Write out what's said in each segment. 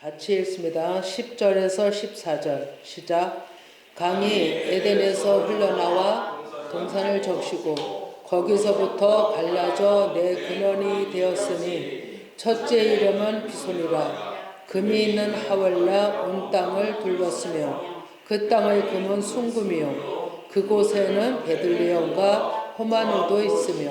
같이 읽습니다. 10절에서 14절 시작. 강이 에덴에서 흘러나와 동산을 적시고 거기서부터 갈라져 내 근원이 되었으니 첫째 이름은 비손이라. 금이 있는 하월라 온 땅을 둘렀으며 그 땅의 금은 순금이요 그곳에는 베들레헴과 호마노도 있으며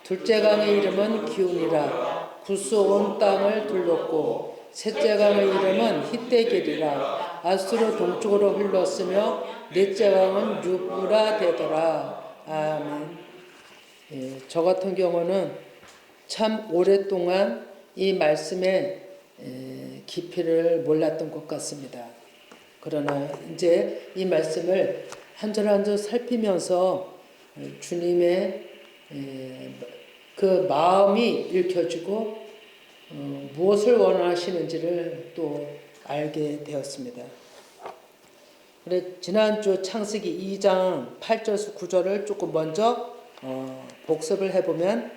둘째 강의 이름은 기온이라. 구스 온 땅을 둘렀고 셋째 강의 이름은 히데겔이라. 아수르 동쪽으로 흘렀으며 넷째 강은 유브라 되더라. 아멘. 예, 저 같은 경우는 참 오랫동안 이 말씀의 깊이를 몰랐던 것 같습니다. 그러나 이제 이 말씀을 한 절 한 절 살피면서 주님의 그 마음이 읽혀지고 무엇을 원하시는지를 또 알게 되었습니다. 그래 지난주 창세기 2장 8절에서 9절을 조금 먼저 복습을 해보면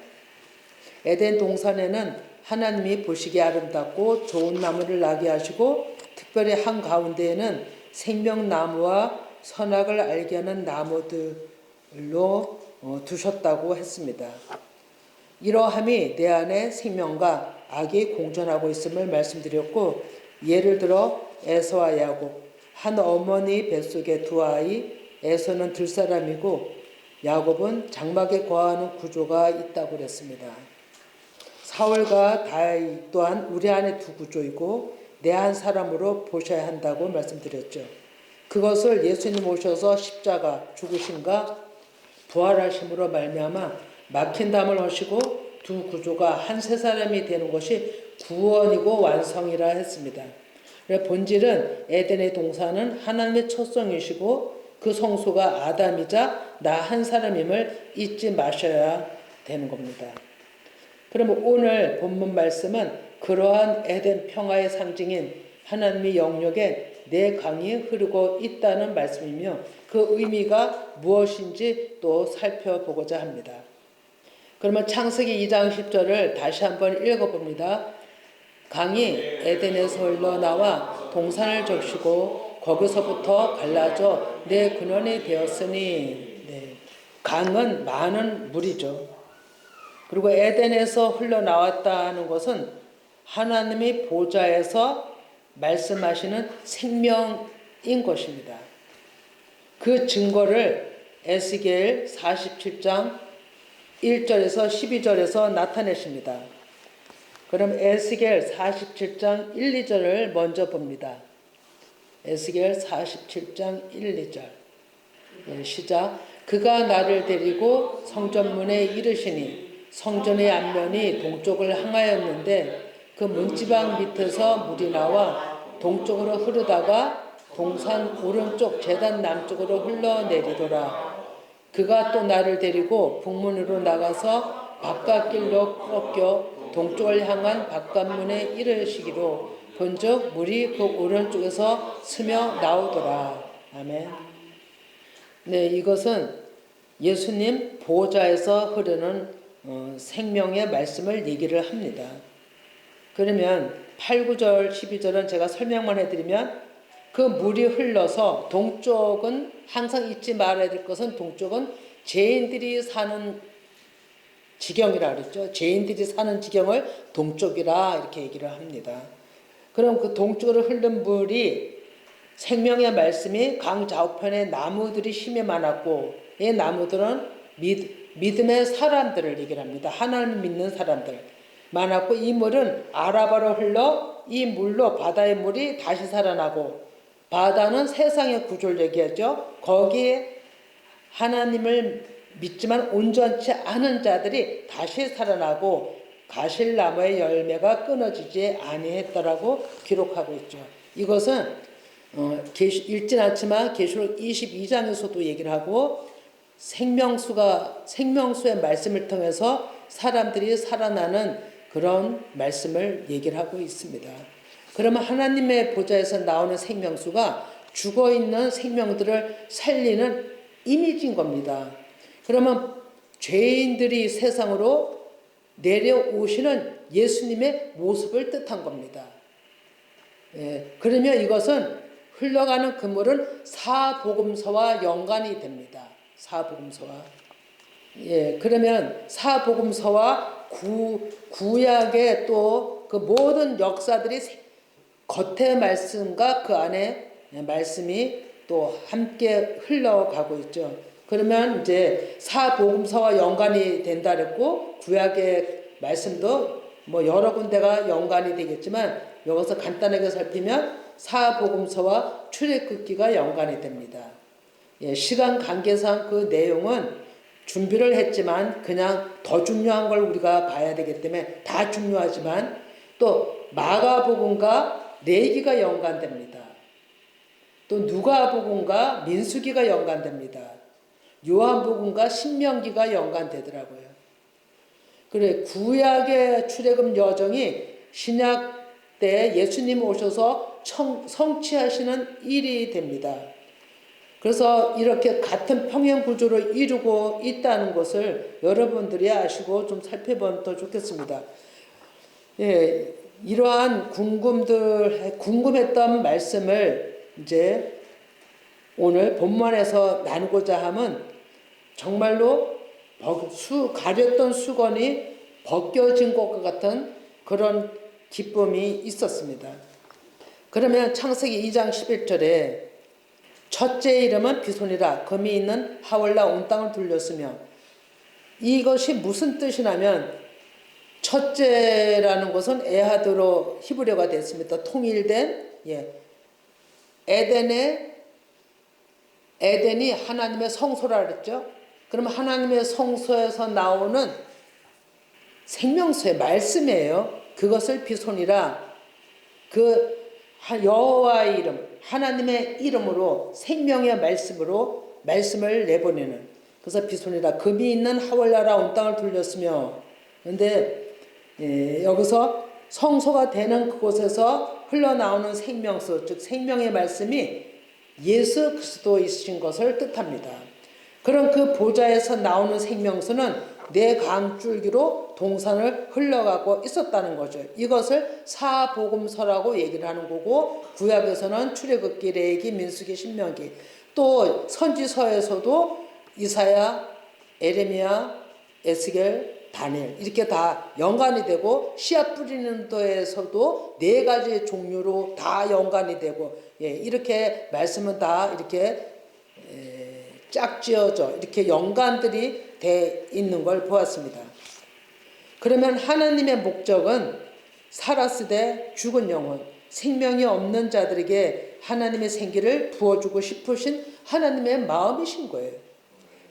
에덴 동산에는 하나님이 보시기에 아름답고 좋은 나무를 나게 하시고 특별히 한가운데에는 생명나무와 선악을 알게 하는 나무들로 두셨다고 했습니다. 이러함이 내 안에 생명과 악이 공존하고 있음을 말씀드렸고 예를 들어 에서와 야곱 한 어머니 뱃속에 두 아이 에서는 들사람이고 야곱은 장막에 거하는 구조가 있다고 그랬습니다. 사울과 다윗 또한 우리 안에 두 구조이고 내 한 사람으로 보셔야 한다고 말씀드렸죠. 그것을 예수님 오셔서 십자가 죽으심과 부활하심으로 말미암아 막힌 담을 하시고 두 구조가 한 세 사람이 되는 것이 구원이고 완성이라 했습니다. 본질은 에덴의 동산은 하나님의 첫성이시고 그 성소가 아담이자 나 한 사람임을 잊지 마셔야 되는 겁니다. 그럼 오늘 본문 말씀은 그러한 에덴 평화의 상징인 하나님의 영역에 내 강이 흐르고 있다는 말씀이며 그 의미가 무엇인지 또 살펴보고자 합니다. 그러면 창세기 2장 10절을 다시 한번 읽어봅니다. 강이 에덴에서 흘러나와 동산을 적시고 거기서부터 갈라져 내 근원이 되었으니 강은 많은 물이죠. 그리고 에덴에서 흘러나왔다는 것은 하나님의 보좌에서 말씀하시는 생명인 것입니다. 그 증거를 에스겔 47장 1절에서 12절에서 나타내십니다. 그럼 에스겔 47장 1, 2절을 먼저 봅니다. 에스겔 47장 1, 2절 시작. 그가 나를 데리고 성전문에 이르시니 성전의 앞면이 동쪽을 향하였는데 그 문지방 밑에서 물이 나와 동쪽으로 흐르다가 동산 오른쪽 제단 남쪽으로 흘러내리더라. 그가 또 나를 데리고 북문으로 나가서 바깥길로 꺾여 동쪽을 향한 바깥문에 이르시기로 본즉 물이 그 오른쪽에서 스며 나오더라. 아멘. 네, 이것은 예수님 보좌에서 흐르는 생명의 말씀을 얘기를 합니다. 그러면 8, 9절, 12절은 제가 설명만 해드리면 그 물이 흘러서 동쪽은 항상 잊지 말아야 될 것은 동쪽은 죄인들이 사는 지경이라 그랬죠. 죄인들이 사는 지경을 동쪽이라 이렇게 얘기를 합니다. 그럼 그 동쪽으로 흐른 물이 생명의 말씀이 강 좌우편에 나무들이 심에 많았고 이 나무들은 믿음의 사람들을 얘기를 합니다. 하나님을 믿는 사람들 많았고 이 물은 아라바로 흘러 이 물로 바다의 물이 다시 살아나고 바다는 세상의 구조를 얘기하죠. 거기에 하나님을 믿지만 온전치 않은 자들이 다시 살아나고 가실나무의 열매가 끊어지지 아니했더라고 기록하고 있죠. 이것은 읽진 않지만 계시록 22장에서도 얘기를 하고 생명수의 말씀을 통해서 사람들이 살아나는 그런 말씀을 얘기를 하고 있습니다. 그러면 하나님의 보좌에서 나오는 생명수가 죽어있는 생명들을 살리는 이미지인 겁니다. 그러면 죄인들이 세상으로 내려오시는 예수님의 모습을 뜻한 겁니다. 예, 그러면 이것은 흘러가는 그물은 사복음서와 연관이 됩니다. 사복음서와. 예, 그러면 사복음서와 구약의 또 그 모든 역사들이 겉의 말씀과 그 안에 말씀이 또 함께 흘러가고 있죠. 그러면 이제 사복음서와 연관이 된다 그랬고 구약의 말씀도 뭐 여러 군데가 연관이 되겠지만 여기서 간단하게 살피면 사복음서와 출애굽기가 연관이 됩니다. 예, 시간 관계상 그 내용은 준비를 했지만 그냥 더 중요한 걸 우리가 봐야 되기 때문에 다 중요하지만 또 마가복음과 레위기가 연관됩니다. 또 누가복음과 민수기가 연관됩니다. 요한복음과 신명기가 연관되더라고요. 그래 구약의 출애굽 여정이 신약 때 예수님 오셔서 성취하시는 일이 됩니다. 그래서 이렇게 같은 평행 구조를 이루고 있다는 것을 여러분들이 아시고 좀 살펴보면 더 좋겠습니다. 예, 이러한 궁금했던 말씀을 이제 오늘 본문에서 나누고자 함은 정말로 가렸던 수건이 벗겨진 것과 같은 그런 기쁨이 있었습니다. 그러면 창세기 2장 11절에 첫째 이름은 비손이라 금이 있는 하월라 온 땅을 둘렸으며 이것이 무슨 뜻이냐면 첫째라는 것은 에하드로 히브리어가 됐습니다. 통일된 에덴이 하나님의 성소라 그랬죠. 그러면 하나님의 성소에서 나오는 생명수의 말씀이에요. 그것을 비손이라 그 여호와의 이름 하나님의 이름으로 생명의 말씀으로 말씀을 내보내는 그래서 비손이라 금이 있는 하월나라 온 땅을 둘렸으며 그런데 여기서 성소가 되는 그곳에서 흘러나오는 생명수 즉 생명의 말씀이 예수 그리스도이신 것을 뜻합니다. 그런 그 보좌에서 나오는 생명수는 네 강줄기로 동산을 흘러가고 있었다는 거죠. 이것을 사복음서라고 얘기를 하는 거고 구약에서는 출애굽기, 레위기, 민수기, 신명기 또 선지서에서도 이사야, 에레미야, 에스겔, 다니엘 이렇게 다 연관이 되고 씨앗 뿌리는 데에서도 네 가지 종류로 다 연관이 되고 이렇게 말씀은 다 이렇게 짝지어져 이렇게 연관들이 돼 있는 걸 보았습니다. 그러면 하나님의 목적은 살았으되 죽은 영혼, 생명이 없는 자들에게 하나님의 생기를 부어주고 싶으신 하나님의 마음이신 거예요.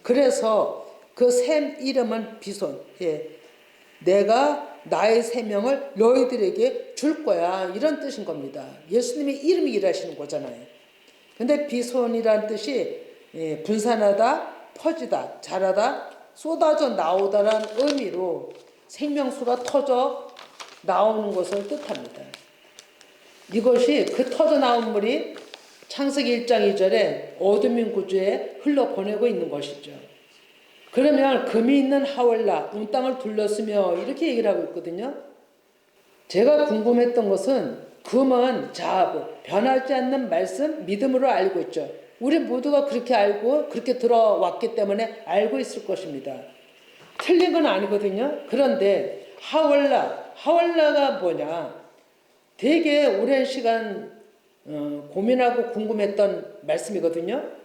그래서 그 샘 이름은 비손. 내가 나의 생명을 너희들에게 줄 거야. 이런 뜻인 겁니다. 예수님의 이름이 일하시는 거잖아요. 근데 비손이란 뜻이 분산하다, 퍼지다, 자라다, 쏟아져 나오다라는 의미로 생명수가 터져 나오는 것을 뜻합니다. 이것이 그 터져 나온 물이 창세기 1장 2절에 어둠인 구주에 흘러보내고 있는 것이죠. 그러면 금이 있는 하월라 온 땅을 둘렀으며 이렇게 얘기를 하고 있거든요. 제가 궁금했던 것은 금은 자아부 변하지 않는 말씀 믿음으로 알고 있죠. 우리 모두가 그렇게 알고 그렇게 들어왔기 때문에 알고 있을 것입니다. 틀린 건 아니거든요. 그런데 하월라가 뭐냐? 되게 오랜 시간 고민하고 궁금했던 말씀이거든요.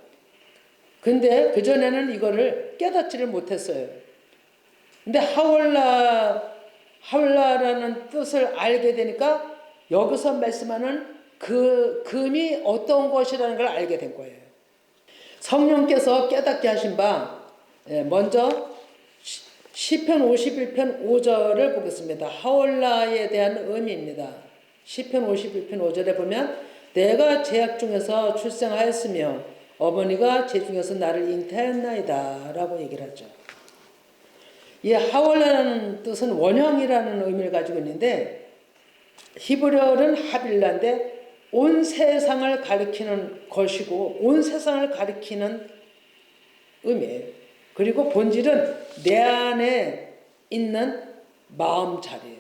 근데 그전에는 이거를 깨닫지를 못했어요. 근데 하월라라는 뜻을 알게 되니까 여기서 말씀하는 그 금이 어떤 것이라는 걸 알게 된 거예요. 성령께서 깨닫게 하신 바 먼저 시편 51편 5절을 보겠습니다. 하월라에 대한 의미입니다. 시편 51편 5절에 보면 내가 제약 중에서 출생하였으며 어머니가 제 중에서 나를 잉태하였나이다 라고 얘기를 하죠. 이 하월라라는 뜻은 원형이라는 의미를 가지고 있는데 히브리어는 하빌라인데 온 세상을 가리키는 것이고 온 세상을 가리키는 의미예요. 그리고 본질은 내 안에 있는 마음자리예요.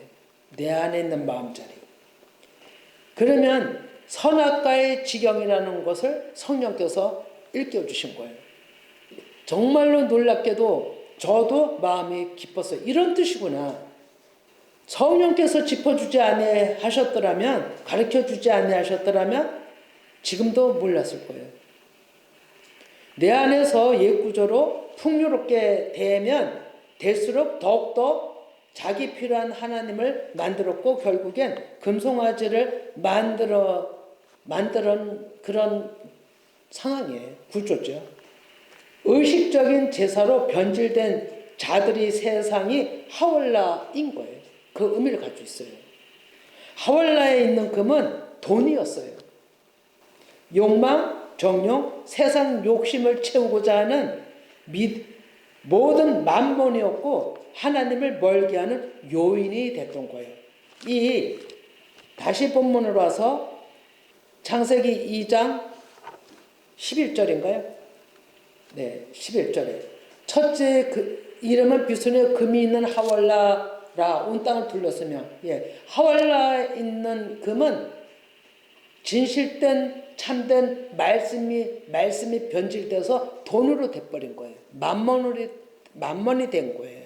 내 안에 있는 마음자리. 그러면 선악과의 지경이라는 것을 성령께서 일깨워주신 거예요. 정말로 놀랍게도 저도 마음이 기뻤어요. 이런 뜻이구나. 성령께서 짚어주지 아니하셨더라면, 가르쳐주지 아니하셨더라면 지금도 몰랐을 거예요. 내 안에서 옛구조로 풍요롭게 되면 될수록 더욱더 자기 필요한 하나님을 만들었고 결국엔 금송아지를 만드는 그런 상황이에요. 구조죠. 의식적인 제사로 변질된 자들이 세상이 하월라인 거예요. 그 의미를 가지고 있어요. 하월라에 있는 금은 돈이었어요. 욕망, 정욕, 세상 욕심을 채우고자 하는 모든 만몬이었고 하나님을 멀게 하는 요인이 됐던 거예요. 다시 본문으로 와서 창세기 2장 11절인가요? 네, 11절에 첫째 이름은 비순의 금이 있는 하월라라 온 땅을 둘렀으며, 하월라에 있는 금은 진실된 참된 말씀이 변질돼서 돈으로 돼버린 거예요. 만mon이 된 거예요.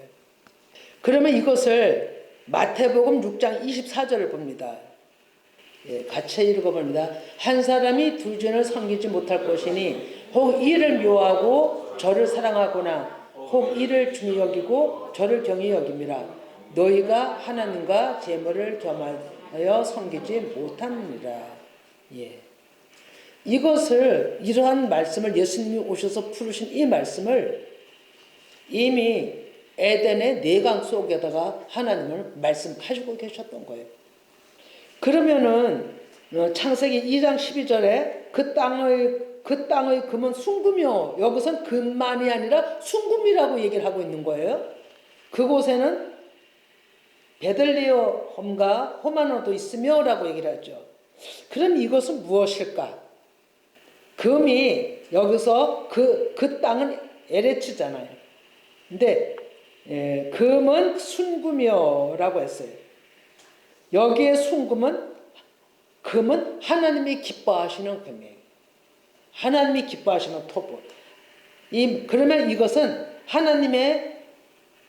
그러면 이것을 마태복음 6장 24절을 봅니다. 같이 읽어봅니다. 한 사람이 두 주인을 섬기지 못할 것이니 혹 이를 묘하고 저를 사랑하거나 혹 이를 중히 여기고 저를 경히 여김이라. 너희가 하나님과 재물을 겸하여 섬기지 못하느니라. 이러한 말씀을 예수님이 오셔서 풀으신 이 말씀을 이미 에덴의 내강 속에다가 하나님을 말씀하시고 계셨던 거예요. 그러면은 창세기 2장 12절에 그 땅의 금은 순금이요. 여기선 금만이 아니라 순금이라고 얘기를 하고 있는 거예요. 그곳에는 베들레헴과 호마노도 있으며 라고 얘기를 하죠. 그럼 이것은 무엇일까? 금이 여기서 그 땅은 에레츠잖아요. 근데 금은 순금이요라고 했어요. 여기에 금은 하나님이 기뻐하시는 금이에요. 하나님이 기뻐하시는 토불. 그러면 이것은 하나님의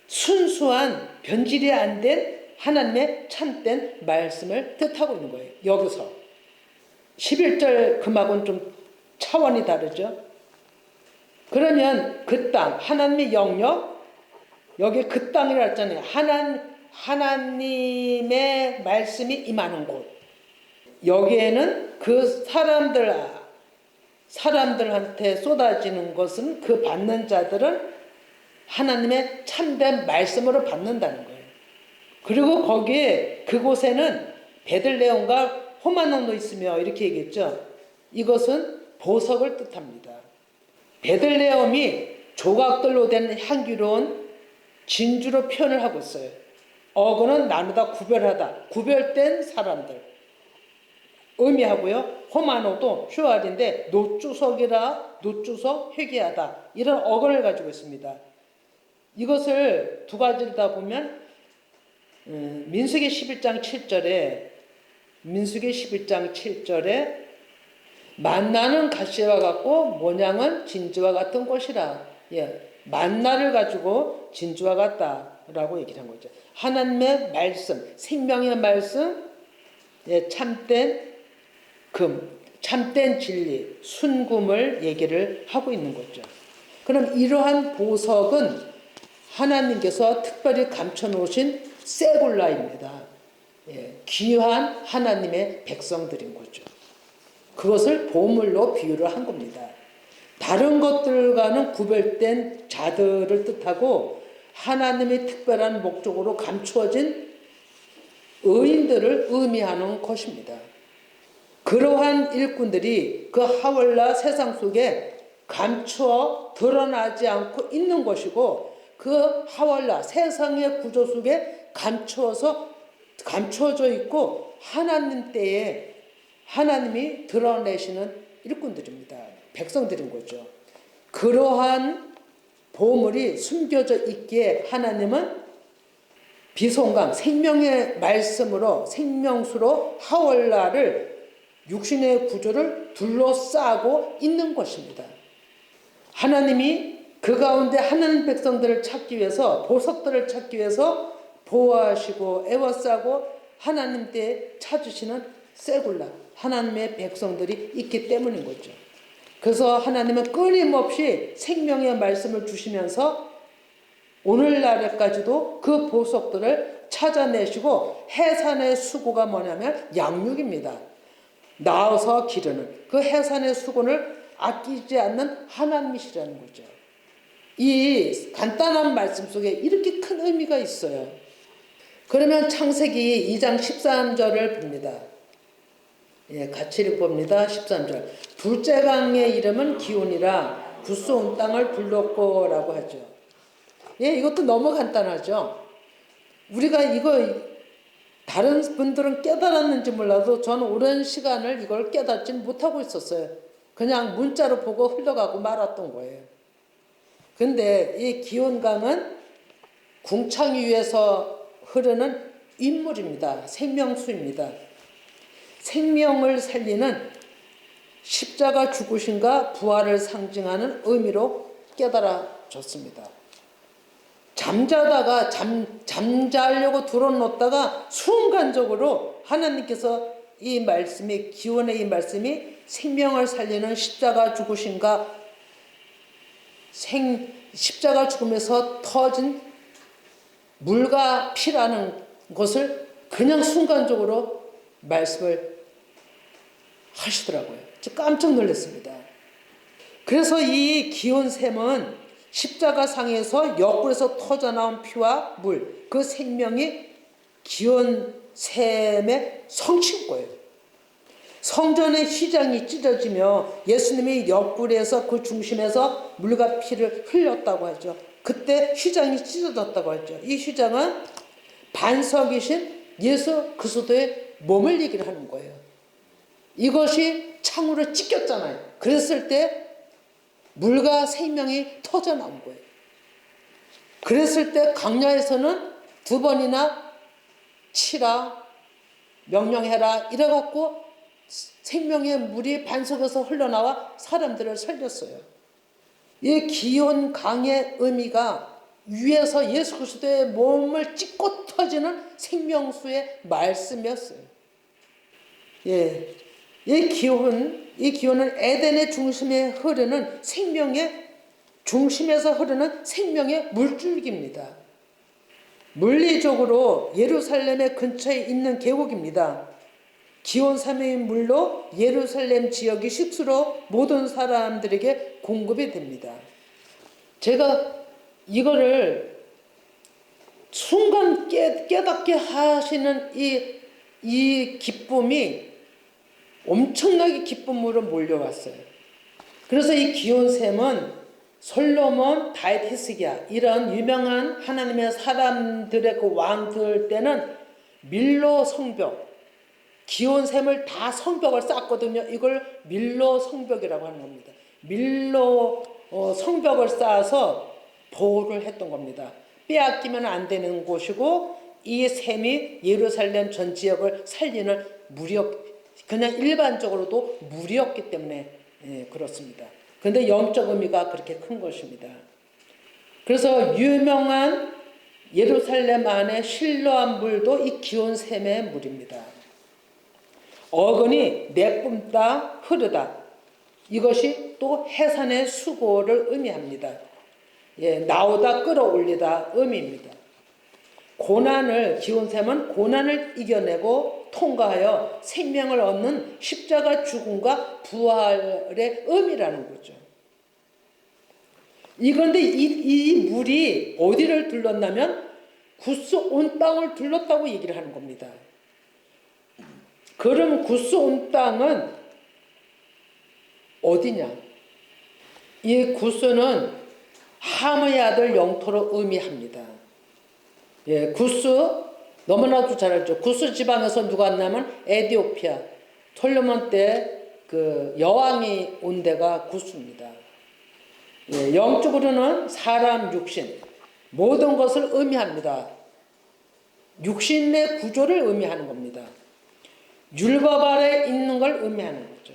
순수한 변질이 안 된 하나님의 참된 말씀을 뜻하고 있는 거예요. 여기서 11절 금하고는 좀 차원이 다르죠. 그러면 그 땅, 하나님의 영역, 여기 그 땅이라 했잖아요. 하나님의 말씀이 임하는 곳. 여기에는 그 사람들한테 쏟아지는 것은 그 받는 자들은 하나님의 참된 말씀으로 받는다는 거예요. 그리고 거기에 그곳에는 베들레헴과 호마노도 있으며 이렇게 얘기했죠. 이것은 보석을 뜻합니다. 베들레헴이 조각들로 된 향기로운 진주로 표현을 하고 있어요. 어그는 나누다 구별하다, 구별된 사람들 의미하고요. 호마노도 슈알인데 노주석 회개하다 이런 어근을 가지고 있습니다. 이것을 두 가지를 다 보면 민수기 11장 7절에 만나는 가시와 같고 모양은 진주와 같은 것이라. 만나를 가지고 진주와 같다라고 얘기를 한 거죠. 하나님의 말씀, 생명의 말씀, 참된 금, 참된 진리, 순금을 얘기를 하고 있는 거죠. 그럼 이러한 보석은 하나님께서 특별히 감춰놓으신 세골라입니다. 귀한 하나님의 백성들인 거죠. 그것을 보물로 비유를 한 겁니다. 다른 것들과는 구별된 자들을 뜻하고 하나님의 특별한 목적으로 감추어진 의인들을 의미하는 것입니다. 그러한 일꾼들이 그 하월라 세상 속에 감추어 드러나지 않고 있는 것이고 그 하월라 세상의 구조 속에 감추어져 있고 하나님 때에 하나님이 드러내시는 일꾼들입니다. 백성들인 거죠. 그러한 보물이 숨겨져 있기에 하나님은 비송강 생명의 말씀으로 생명수로 하월라를 육신의 구조를 둘러싸고 있는 것입니다. 하나님이 그 가운데 하나님 백성들을 찾기 위해서 보석들을 찾기 위해서 보호하시고 애워싸고 하나님 때 찾으시는 세굴라 하나님의 백성들이 있기 때문인 거죠. 그래서 하나님은 끊임없이 생명의 말씀을 주시면서 오늘날에까지도 그 보석들을 찾아내시고 해산의 수고가 뭐냐면 양육입니다. 낳아서 기르는 그 해산의 수고를 아끼지 않는 하나님이시라는 거죠. 이 간단한 말씀 속에 이렇게 큰 의미가 있어요. 그러면 창세기 2장 13절을 봅니다. 같이 읽어봅니다. 13절. 둘째 강의 이름은 기온이라 굳소온 땅을 불렀고라고 하죠. 이것도 너무 간단하죠. 우리가 이거 다른 분들은 깨달았는지 몰라도 저는 오랜 시간을 이걸 깨닫지 못하고 있었어요. 그냥 문자로 보고 흘러가고 말았던 거예요. 근데 이 기온강은 궁창 위에서 흐르는 인물입니다. 생명수입니다. 생명을 살리는 십자가 죽으심과 부활을 상징하는 의미로 깨달아졌습니다. 잠자다가 잠자려고 들어놓다가 순간적으로 하나님께서 이 말씀이 기원의 이 말씀이 생명을 살리는 십자가 죽으심과 십자가 죽음에서 터진 물과 피라는 것을 그냥 순간적으로 말씀을 하시더라고요. 저 깜짝 놀랐습니다. 그래서 이 기온샘은 십자가 상에서 옆구리에서 터져나온 피와 물, 그 생명이 기온샘의 성취인 거예요. 성전의 휘장이 찢어지며 예수님이 옆구리에서 그 중심에서 물과 피를 흘렸다고 하죠. 그때 휘장이 찢어졌다고 하죠. 이 휘장은 반석이신 예수 그리스도의 몸을 얘기를 하는 거예요. 이것이 창으로 찢겼잖아요. 그랬을 때 물과 생명이 터져 나온 거예요. 그랬을 때 강야에서는 2번이나 치라, 명령해라 이래갖고 생명의 물이 반석에서 흘러나와 사람들을 살렸어요. 이 기온 강의 의미가 위에서 예수 그리스도의 몸을 찢고 터지는 생명수의 말씀이었어요. 이 기온은 에덴의 중심에 흐르는 생명의 중심에서 흐르는 생명의 물줄기입니다. 물리적으로 예루살렘의 근처에 있는 계곡입니다. 기온샘의 물로 예루살렘 지역이 식수로 모든 사람들에게 공급이 됩니다. 제가 이거를 순간 깨닫게 하시는 이 기쁨이 엄청나게 기쁨으로 몰려왔어요. 그래서 이 기온샘은 솔로몬, 다윗, 히스기야 이런 유명한 하나님의 사람들의 그 왕들 때는 밀로 성벽, 기온샘을 다 성벽을 쌓거든요. 이걸 밀로 성벽이라고 하는 겁니다. 밀로 성벽을 쌓아서 보호를 했던 겁니다. 빼앗기면 안 되는 곳이고 이 샘이 예루살렘 전 지역을 살리는 무력, 그냥 일반적으로도 물이었기 때문에 그렇습니다. 그런데 영적 의미가 그렇게 큰 것입니다. 그래서 유명한 예루살렘 안에 실로암 물도 이 기온샘의 물입니다. 어근이 내뿜다 흐르다 이것이 또 해산의 수고를 의미합니다. 나오다 끌어올리다 의미입니다. 기온샘은 고난을 이겨내고 통과하여 생명을 얻는 십자가 죽음과 부활의 의미라는 거죠. 그런데 이 물이 어디를 둘렀냐면 구스 온 땅을 둘렀다고 얘기를 하는 겁니다. 그러면 구스 온 땅은 어디냐? 이 구스는 함의 아들 영토로 의미합니다. 구스 너무나도 잘 알죠. 구스 지방에서 누가 왔냐면 에티오피아 솔로몬 때 그 여왕이 온 데가 구스입니다. 영적으로는 사람 육신 모든 것을 의미합니다. 육신의 구조를 의미하는 겁니다. 율법 아래 있는 걸 의미하는 거죠.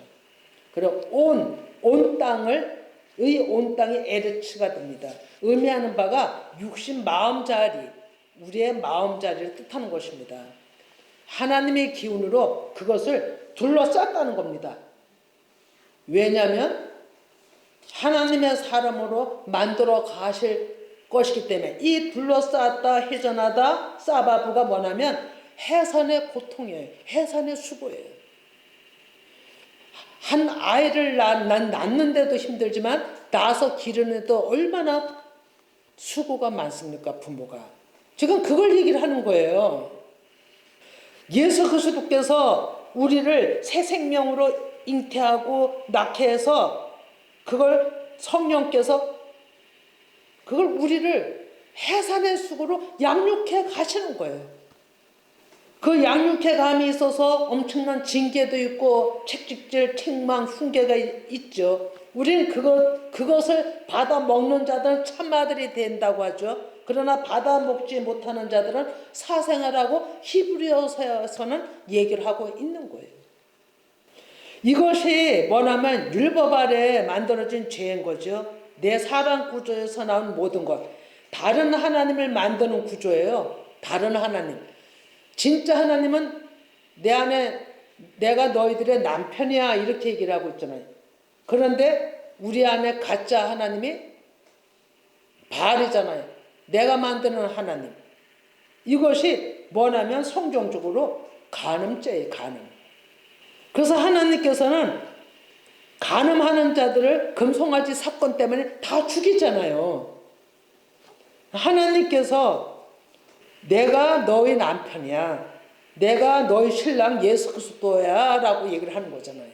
그리고 온 땅이 에르츠가 됩니다. 의미하는 바가 육신 마음자리, 우리의 마음자리를 뜻하는 것입니다. 하나님의 기운으로 그것을 둘러쌌다는 겁니다. 왜냐하면 하나님의 사람으로 만들어 가실 것이기 때문에 이 둘러쌌다 회전하다 사바브가 뭐냐면 해산의 고통이에요. 해산의 수고예요. 한 아이를 낳는데도 힘들지만 낳아서 기르는데도 얼마나 수고가 많습니까, 부모가. 지금 그걸 얘기를 하는 거예요. 예수 그리스도께서 우리를 새 생명으로 잉태하고 낳게 해서 그걸 성령께서 그걸 우리를 해산의 수고로 양육해 가시는 거예요. 그 양육해 감이 있어서 엄청난 징계도 있고 채찍질, 책망, 훈계가 있죠. 우리는 그것을 받아 먹는 자들은 참아들이 된다고 하죠. 그러나 받아 먹지 못하는 자들은 사생아라고 히브리어서는 얘기를 하고 있는 거예요. 이것이 뭐냐면 율법 아래 만들어진 죄인 거죠. 내 사람 구조에서 나온 모든 것. 다른 하나님을 만드는 구조예요. 다른 하나님. 진짜 하나님은 내 안에 내가 너희들의 남편이야 이렇게 얘기를 하고 있잖아요. 그런데 우리 안에 가짜 하나님이 바알이잖아요. 내가 만드는 하나님. 이것이 뭐냐면 성경적으로 간음죄예요. 간음. 그래서 하나님께서는 간음하는 자들을 금송아지 사건 때문에 다 죽이잖아요. 하나님께서 내가 너희 남편이야. 내가 너희 신랑 예수 그리스도야 라고 얘기를 하는 거잖아요.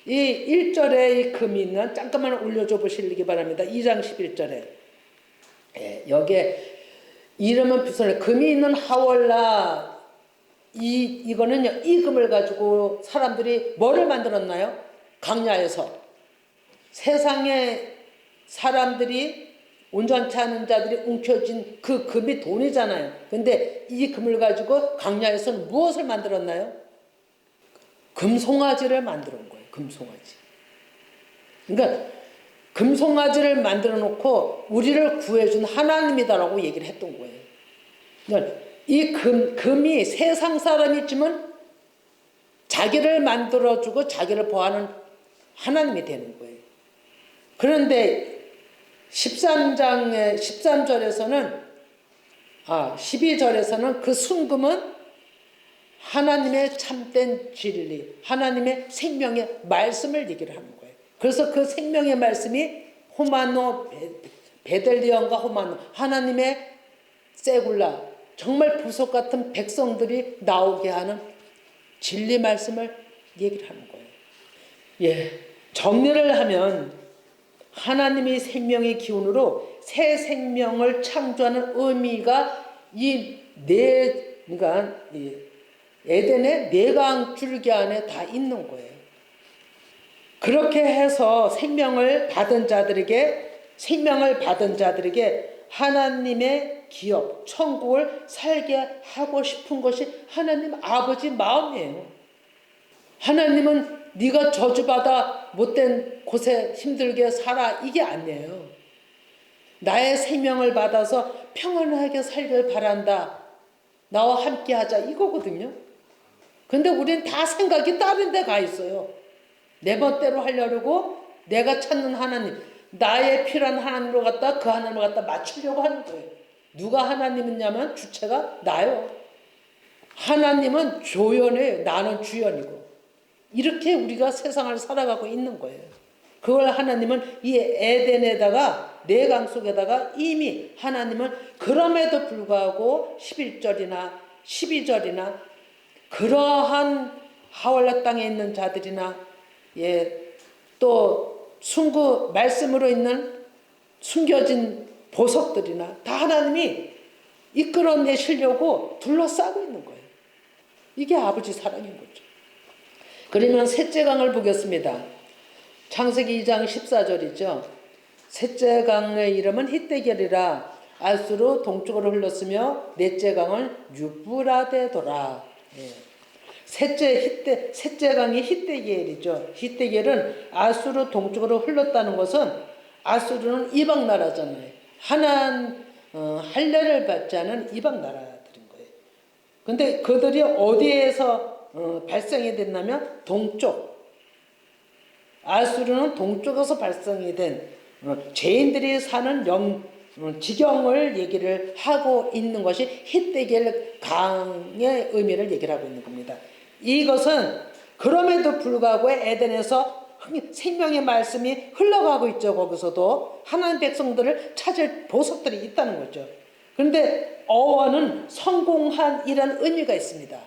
이 1절에 이 금이 있는 잠깐만 올려줘 보시기 바랍니다. 2장 11절에 여기에 이름은 비슷해. 금이 있는 하월라 이거는요, 이 금을 가지고 사람들이 뭐를 만들었나요? 강야에서 세상에 사람들이 온전치 않은 자들이 움켜쥔 그 금이 돈이잖아요. 근데 이 금을 가지고 강야에서는 무엇을 만들었나요? 금송아지를 만들어 온 거예요. 금송아지. 그러니까 금송아지를 만들어 놓고 우리를 구해준 하나님이다라고 얘기를 했던 거예요. 그러니까 이 금이 세상 사람이지만 자기를 만들어주고 자기를 보호하는 하나님이 되는 거예요. 그런데 13장의 13절에서는 12절에서는 그 순금은 하나님의 참된 진리, 하나님의 생명의 말씀을 얘기를 하는 거예요. 그래서 그 생명의 말씀이 호마노 베들리엄과 호마노 하나님의 세굴라 정말 부속 같은 백성들이 나오게 하는 진리 말씀을 얘기를 하는 거예요. 예, 정리를 하면 하나님의 생명의 기운으로 새 생명을 창조하는 의미가 그러니까 에덴의 내강 줄기 안에 다 있는 거예요. 그렇게 해서 생명을 받은 자들에게 하나님의 기업, 천국을 살게 하고 싶은 것이 하나님 아버지 마음이에요. 하나님은 네가 저주받아 못된 곳에 힘들게 살아 이게 아니에요. 나의 생명을 받아서 평안하게 살길 바란다. 나와 함께 하자 이거거든요. 근데 우린 다 생각이 다른 데 가 있어요. 내 멋대로 하려고 내가 찾는 하나님, 나의 필요한 하나님으로 갖다 그 하나님을 갖다 맞추려고 하는 거예요. 누가 하나님이냐면 주체가 나요. 하나님은 조연이에요. 나는 주연이고. 이렇게 우리가 세상을 살아가고 있는 거예요. 그걸 하나님은 이 에덴에다가 내강 속에다가 이미 하나님은 그럼에도 불구하고 11절이나 12절이나 그러한 하월라 땅에 있는 자들이나 또 순구 말씀으로 있는 숨겨진 보석들이나 다 하나님이 이끌어내시려고 둘러싸고 있는 거예요. 이게 아버지 사랑인 거죠. 그러면 셋째 강을 보겠습니다. 창세기 2장 14절이죠. 셋째 강의 이름은 히데겔이라 아수르 동쪽으로 흘렀으며 넷째 강은 유브라데더라. 예. 셋째 강이 히데겔이죠. 히데겔은 아수르 동쪽으로 흘렀다는 것은 아수르는 이방 나라잖아요. 할례를 받지 않은 이방 나라들인 거예요. 근데 그들이 어디에서 발생이 됐냐면 동쪽. 아수르는 동쪽에서 발생이 된 죄인들이 사는 지경을 얘기를 하고 있는 것이 히데겔 강의 의미를 얘기를 하고 있는 겁니다. 이것은 그럼에도 불구하고 에덴에서 생명의 말씀이 흘러가고 있죠. 거기서도 하나님 백성들을 찾을 보석들이 있다는 거죠. 그런데 어원은 성공한 이런 의미가 있습니다.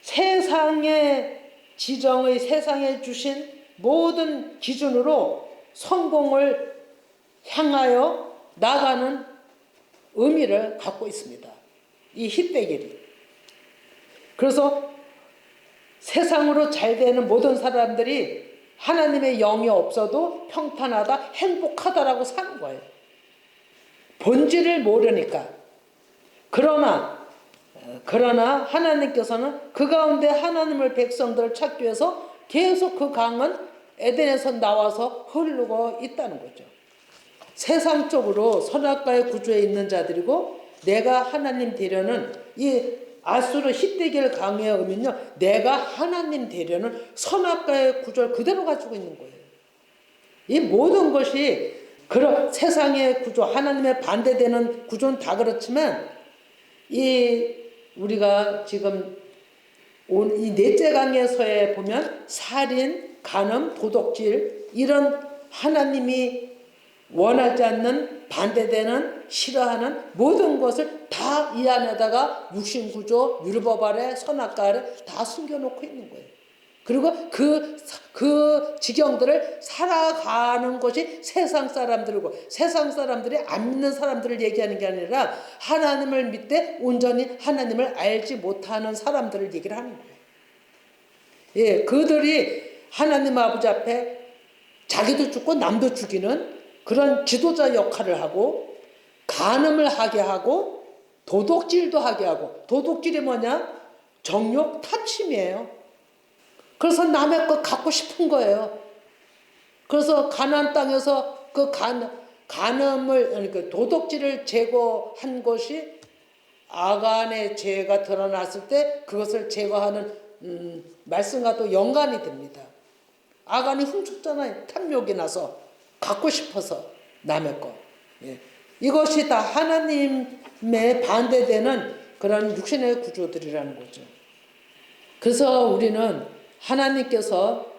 세상의 지정의 세상에 주신 모든 기준으로 성공을 향하여 나가는 의미를 갖고 있습니다. 이 히데겔이. 그래서 세상으로 잘 되는 모든 사람들이 하나님의 영이 없어도 평탄하다, 행복하다라고 사는 거예요. 본질을 모르니까. 그러나 하나님께서는 그 가운데 하나님을 백성들을 찾기 위해서 계속 그 강은 에덴에서 나와서 흐르고 있다는 거죠. 세상적으로 선악과의 구조에 있는 자들이고 내가 하나님 되려는 이 아수르 히데겔 강의 의미는요. 내가 하나님 되려는 선악과의 구조를 그대로 가지고 있는 거예요. 이 모든 것이 그런 세상의 구조, 하나님의 반대되는 구조는 다 그렇지만 우리가 지금 이 넷째 강에서에 보면 살인, 간음, 도둑질 이런 하나님이 원하지 않는 반대되는 싫어하는 모든 것을 다 이 안에다가 육신구조, 율법 아래, 선악과 아래 다 숨겨놓고 있는 거예요. 그리고 그 지경들을 살아가는 것이 세상 사람들이고 세상 사람들이 안 믿는 사람들을 얘기하는 게 아니라 하나님을 믿되 온전히 하나님을 알지 못하는 사람들을 얘기를 하는 거예요. 예, 그들이 하나님 아버지 앞에 자기도 죽고 남도 죽이는 그런 지도자 역할을 하고 간음을 하게 하고 도둑질도 하게 하고 도둑질이 뭐냐? 정욕 탐심이에요. 그래서 남의 거 갖고 싶은 거예요. 그래서 가나안 땅에서 그 간음을 그러니까 도둑질을 제거한 것이 아간의 죄가 드러났을 때 그것을 제거하는 말씀과 또 연관이 됩니다. 아간이 훔쳤잖아요. 탐욕이 나서 갖고 싶어서 남의 거. 예. 이것이 다 하나님의 반대되는 그런 육신의 구조들이라는 거죠. 그래서 우리는 하나님께서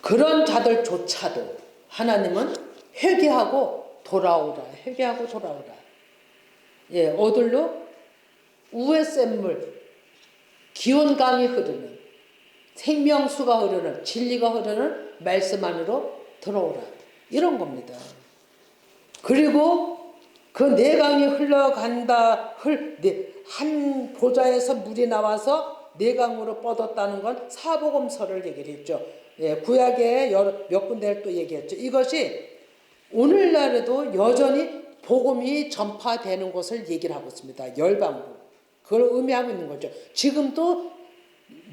그런 자들조차도 하나님은 회개하고 돌아오라. 회개하고 돌아오라. 예, 어들로 우에 센 물, 기온 강이 흐르는 생명수가 흐르는 진리가 흐르는 말씀 안으로 들어오라. 이런 겁니다. 그리고 그 네 강이 흘러간다. 한 보좌에서 물이 나와서 네 강으로 뻗었다는 건 사복음서를 얘기를 했죠. 예, 구약에 몇 군데를 또 얘기했죠. 이것이 오늘날에도 여전히 복음이 전파되는 것을 얘기를 하고 있습니다. 열방으로. 그걸 의미하고 있는 거죠. 지금도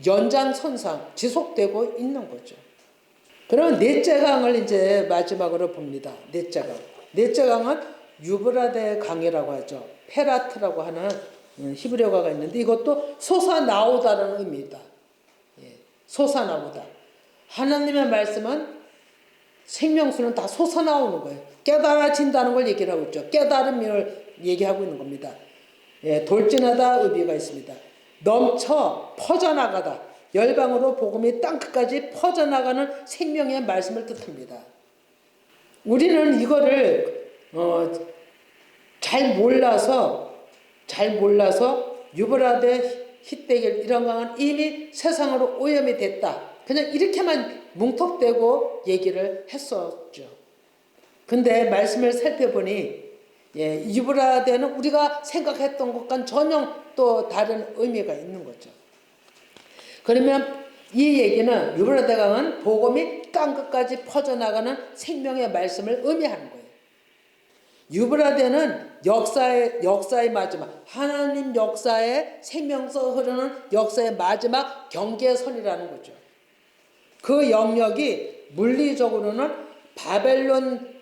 연장선상 지속되고 있는 거죠. 그러면 넷째 강을 이제 마지막으로 봅니다. 넷째 강. 넷째 강은 유브라데 강이라고 하죠. 페라트라고 하는 히브리어가 있는데 이것도 솟아나오다라는 의미입니다. 예, 솟아나오다. 하나님의 말씀은 생명수는 다 솟아나오는 거예요. 깨달아진다는 걸 얘기를 하고 있죠. 깨달음을 얘기하고 있는 겁니다. 예, 돌진하다 의미가 있습니다. 넘쳐 퍼져나가다. 열방으로 복음이 땅끝까지 퍼져나가는 생명의 말씀을 뜻합니다. 우리는 이거를 잘 몰라서 유브라데 히데겔 이런 강은 이미 세상으로 오염이 됐다. 그냥 이렇게만 뭉턱대고 얘기를 했었죠. 근데 말씀을 살펴보니 예, 유브라데는 우리가 생각했던 것과는 전혀 또 다른 의미가 있는 거죠. 그러면 이 얘기는 유브라데 강은 복음이 땅끝까지 퍼져나가는 생명의 말씀을 의미하는 거예요. 유브라데는 역사의 마지막, 하나님 역사의 생명서 흐르는 역사의 마지막 경계선이라는 거죠. 그 영역이 물리적으로는 바벨론이라는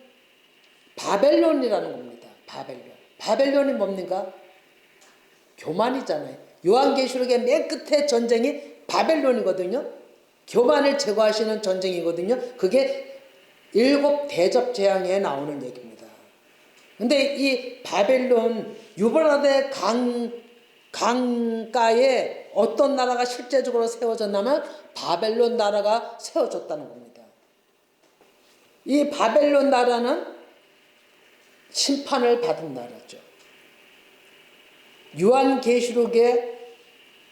겁니다. 바벨론이 뭡니까? 교만이잖아요. 요한계시록의 맨 끝에 전쟁이 바벨론이거든요. 교만을 제거하시는 전쟁이거든요. 그게 7 대접 재앙에 나오는 얘기입니다. 근데 이 바벨론 유브라데 강가에 어떤 나라가 실제적으로 세워졌냐면 바벨론 나라가 세워졌다는 겁니다. 이 바벨론 나라는 심판을 받은 나라죠. 요한계시록의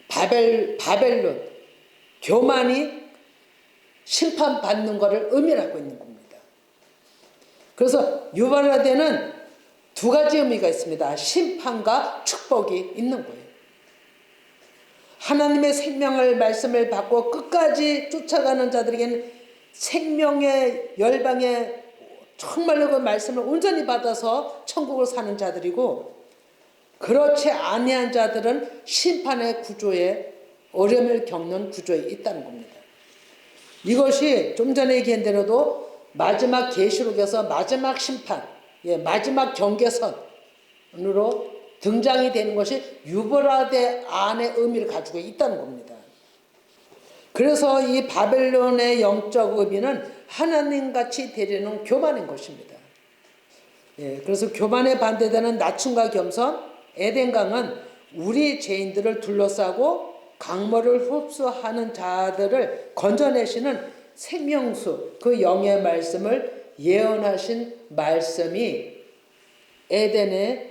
바벨론 교만이 심판받는 것을 의미하고 있는 겁니다. 그래서 유발라데는 2가지 의미가 있습니다. 심판과 축복이 있는 거예요. 하나님의 생명을 말씀을 받고 끝까지 쫓아가는 자들에게는 생명의 열방의 정말로 그 말씀을 온전히 받아서 천국을 사는 자들이고, 그렇지 아니한 자들은 심판의 구조에 어려움을 겪는 구조에 있다는 겁니다. 이것이 좀 전에 얘기한 대로도 마지막 계시록에서 마지막 심판, 마지막 경계선으로 등장이 되는 것이 유브라데 안의 의미를 가지고 있다는 겁니다. 그래서 이 바벨론의 영적 의미는 하나님같이 되려는 교만인 것입니다. 그래서 교만에 반대되는 낮춤과 겸손, 에덴강은 우리 죄인들을 둘러싸고 강물을 흡수하는 자들을 건져내시는 생명수, 그 영의 말씀을 예언하신 말씀이 에덴의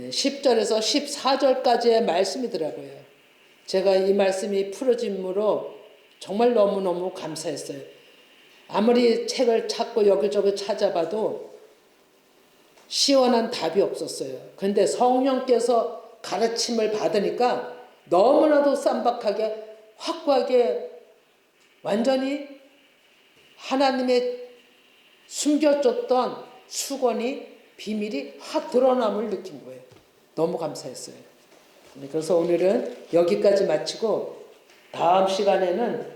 10절에서 14절까지의 말씀이더라고요. 제가 이 말씀이 풀어짐으로 정말 너무너무 감사했어요. 아무리 책을 찾고 여기저기 찾아봐도 시원한 답이 없었어요. 그런데 성령께서 가르침을 받으니까 너무나도 쌈박하게 확고하게 완전히 하나님의 숨겨졌던 수건이 비밀이 확 드러남을 느낀 거예요. 너무 감사했어요. 그래서 오늘은 여기까지 마치고 다음 시간에는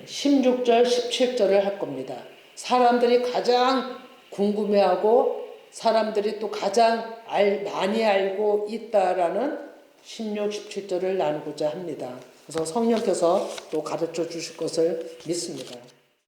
16절, 17절을 할 겁니다. 사람들이 가장 궁금해하고 사람들이 또 가장 많이 알고 있다라는 16, 17절을 나누고자 합니다. 그래서 성령께서 또 가르쳐 주실 것을 믿습니다.